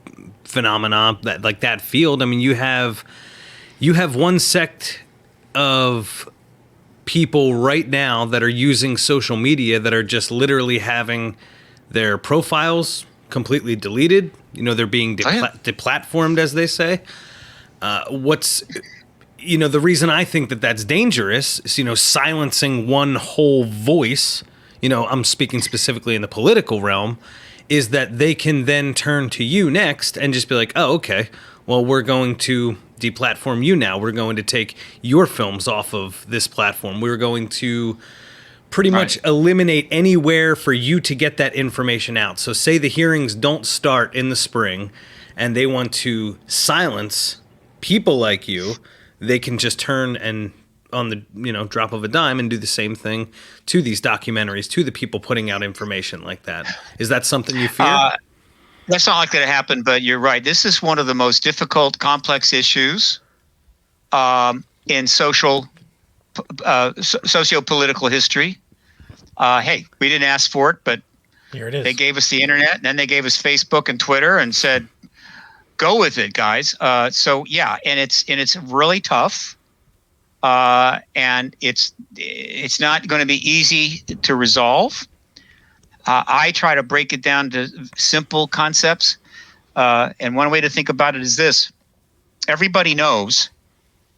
phenomena, that field. I mean, you have one sect of people right now that are using social media that are just literally having their profiles completely deleted. They're being deplatformed, as they say. The reason I think that that's dangerous is, silencing one whole voice, I'm speaking specifically in the political realm, is that they can then turn to you next and just be like, oh, okay, well, we're going to deplatform you now. We're going to take your films off of this platform. We're going to pretty much eliminate anywhere for you to get that information out. So say the hearings don't start in the spring and they want to silence people like you, they can just turn and on the drop of a dime and do the same thing to these documentaries, to the people putting out information like that. Is that something you fear? That's not likely to happen, but you're right. This is one of the most difficult, complex issues in socio-political history. Hey, we didn't ask for it, but here it is. They gave us the internet, and then they gave us Facebook and Twitter and said, go with it, guys. So yeah, and it's really tough, and it's not going to be easy to resolve. I try to break it down to simple concepts. And one way to think about it is this. Everybody knows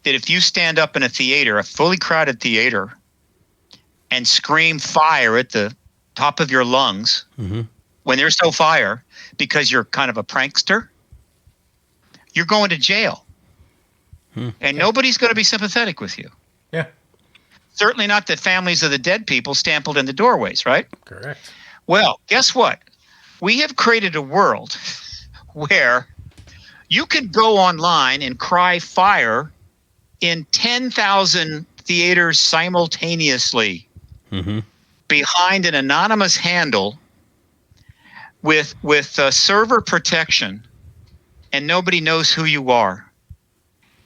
that if you stand up in a theater, a fully crowded theater, and scream fire at the top of your lungs when there's no fire because you're kind of a prankster, you're going to jail. And nobody's going to be sympathetic with you. Yeah. Certainly not the families of the dead people stamped in the doorways, right? Correct. Well, guess what? We have created a world where you can go online and cry fire in 10,000 theaters simultaneously behind an anonymous handle with server protection, and nobody knows who you are.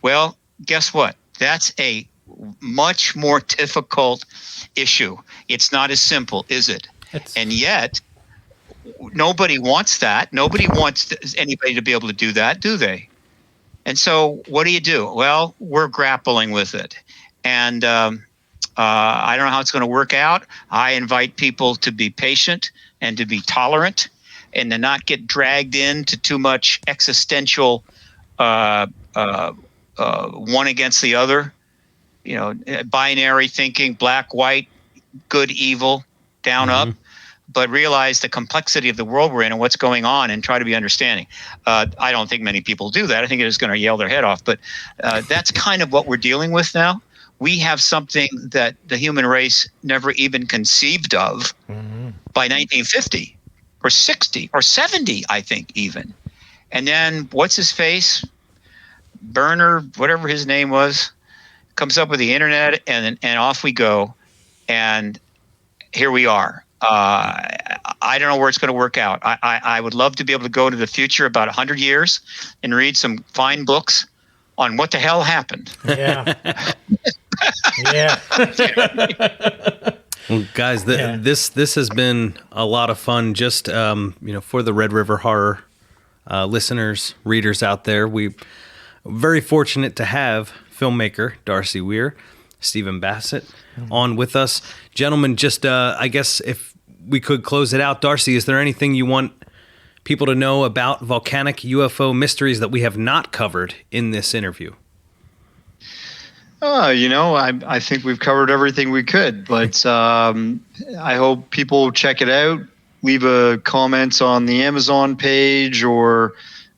Well, guess what? That's a much more difficult issue. It's not as simple, is it? And yet, nobody wants that. Nobody wants anybody to be able to do that, do they? And so what do? Well, we're grappling with it. And I don't know how it's going to work out. I invite people to be patient and to be tolerant and to not get dragged into too much existential one against the other, binary thinking, black, white, good, evil, down, up, but realize the complexity of the world we're in and what's going on and try to be understanding. I don't think many people do that. I think they're just going to yell their head off, but that's kind of what we're dealing with now. We have something that the human race never even conceived of by 1950 or 60 or 70, I think even. And then what's his face? Burner, whatever his name was, comes up with the internet, and off we go. And here we are. I don't know where it's going to work out. I would love to be able to go to the future about 100 years and read some fine books on what the hell happened. Yeah. Yeah. Well, guys, this has been a lot of fun. Just for the Red River Horror listeners, readers out there, we're very fortunate to have filmmaker Darcy Weir, Stephen Bassett on with us. Gentlemen, just I guess if we could close it out, Darcy, is there anything you want people to know about Volcanic UFO Mysteries that we have not covered in this interview? I think we've covered everything we could, but I hope people check it out. Leave a comment on the Amazon page or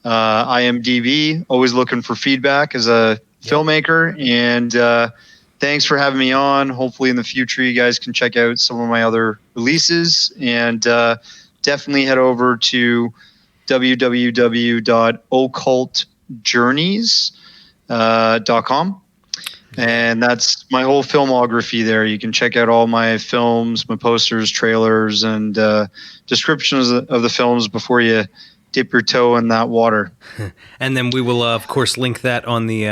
IMDb. Always looking for feedback as a filmmaker. And thanks for having me on. Hopefully in the future you guys can check out some of my other releases. And definitely head over to www.occultjourneys.com. And that's my whole filmography there. You can check out all my films, my posters, trailers, and descriptions of the films before you dip your toe in that water. And then we will, of course, link that on the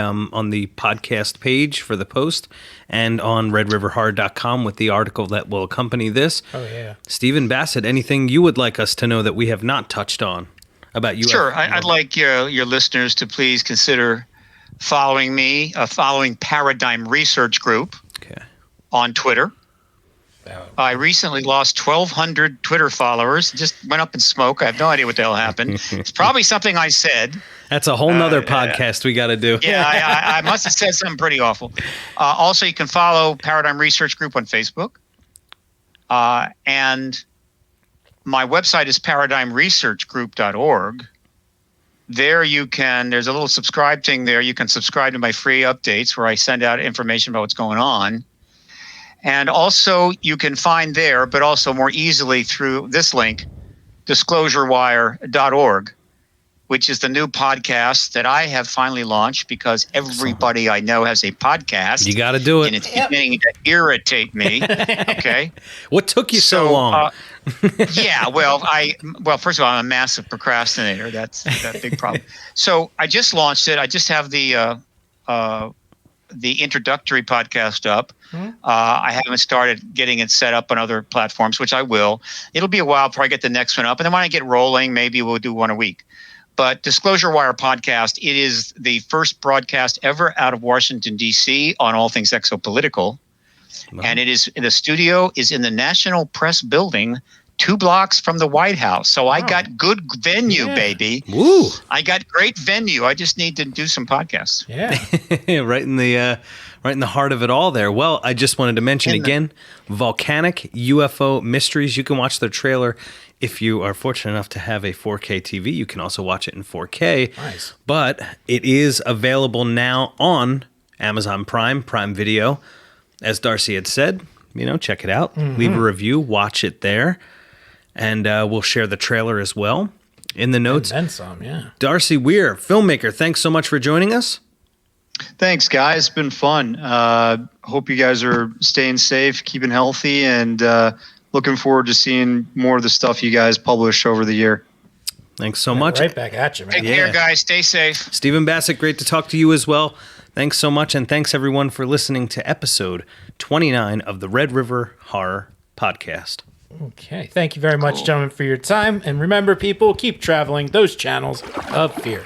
podcast page for the post and on redriverhorror.com with the article that will accompany this. Oh, yeah. Stephen Bassett, anything you would like us to know that we have not touched on about UFO? Sure. I'd like your listeners to please consider following me, following Paradigm Research Group on Twitter. I recently lost 1,200 Twitter followers. Just went up in smoke. I have no idea what the hell happened. It's probably something I said. That's a whole nother podcast we got to do. Yeah, I must have said something pretty awful. Also, you can follow Paradigm Research Group on Facebook. And my website is paradigmresearchgroup.org. There there's a little subscribe thing there. You can subscribe to my free updates where I send out information about what's going on. And also you can find there, but also more easily through this link, disclosurewire.org, which is the new podcast that I have finally launched because everybody I know has a podcast. You got to do it. And it's beginning to irritate me. Okay. What took you so long? First of all, I'm a massive procrastinator. That's a big problem. So I just launched it. I just have the introductory podcast up. I haven't started getting it set up on other platforms, which I will. It'll be a while before I get the next one up. And then when I get rolling, maybe we'll do one a week. But Disclosure Wire podcast, it is the first broadcast ever out of Washington, D.C. on all things exopolitical. Wow. And the studio is in the National Press Building 2 blocks from the White House. So I got good venue, baby. Woo! I got great venue. I just need to do some podcasts. Yeah. Right in the heart of it all there. Well, I just wanted to mention again, Volcanic UFO Mysteries. You can watch their trailer if you are fortunate enough to have a 4K TV. You can also watch it in 4K. Nice. But it is available now on Amazon Prime Video. As Darcy had said, check it out. Leave a review, watch it there. And we'll share the trailer as well in the notes. And then some, yeah. Darcy Weir, filmmaker, thanks so much for joining us. Thanks, guys. It's been fun. Hope you guys are staying safe, keeping healthy, and looking forward to seeing more of the stuff you guys publish over the year. Thanks so much. Right back at you, man. Take care, guys. Stay safe. Stephen Bassett, great to talk to you as well. Thanks so much, and thanks everyone for listening to episode 29 of the Red River Horror Podcast. Okay. Thank you very much, gentlemen, for your time. And remember, people, keep traveling those channels of fear.